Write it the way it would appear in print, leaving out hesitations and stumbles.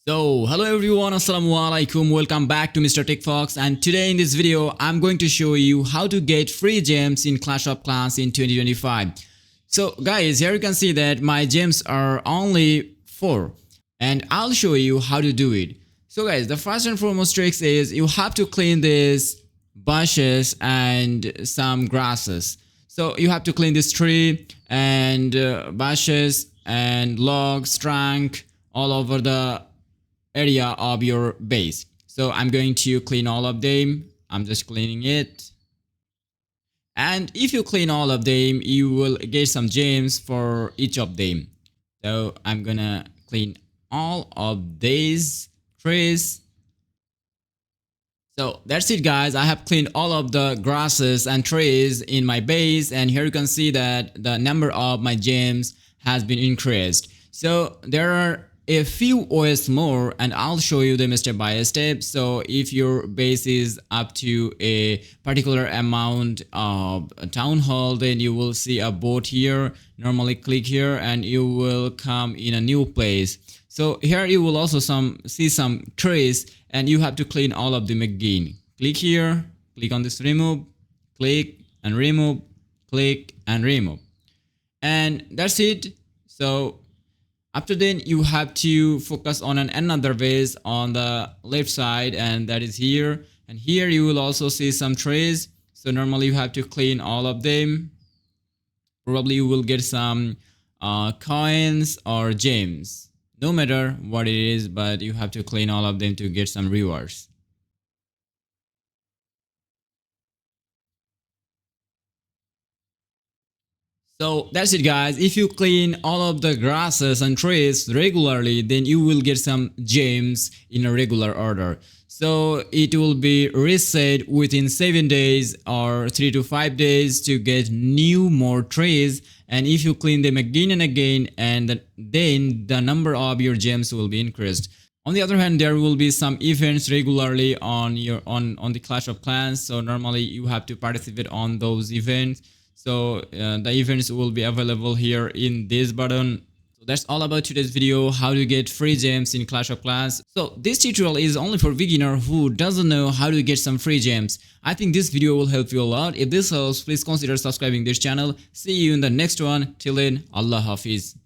So hello everyone, assalamu alaikum, welcome back to Mr. TECHFOX, and today in this video I'm going to show you how to get free gems in Clash of Clans in 2025. So guys, here you can see that my gems are only 4 and I'll show you how to do it. So guys, the first and foremost tricks is you have to clean these bushes and some grasses. So you have to clean this tree and bushes and logs, trunk all over the area of your base. So I'm going to clean all of them. I'm just cleaning it. And if you clean all of them, you will get some gems for each of them. So I'm gonna clean all of these trees. So that's it guys, I have cleaned all of the grasses and trees in my base, and here you can see that the number of my gems has been increased. So there are a few OS more and I'll show you them step by step. So if your base is up to a particular amount of town hall, then you will see a boat here. Normally click here and you will come in a new place. So here you will also see some trees and you have to clean all of them again. Click here, click on this remove, click and remove, click and remove, and that's it. So after then you have to focus on another vase on the left side, and that is here, and here you will also see some trees. So normally you have to clean all of them. Probably you will get some coins or gems, no matter what it is, but you have to clean all of them to get some rewards. So that's it guys, if you clean all of the grasses and trees regularly, then you will get some gems in a regular order. So it will be reset within 7 days or 3 to 5 days to get new more trees, and if you clean them again and again, and then the number of your gems will be increased. On the other hand, there will be some events regularly on the Clash of Clans, so normally you have to participate on those events. So the events will be available here in this button. So that's all about today's video, how to get free gems in Clash of Clans. So this tutorial is only for beginner who doesn't know how to get some free gems. I think this video will help you a lot. If this helps, please consider subscribing this channel. See you in the next one. Till then, Allah Hafiz.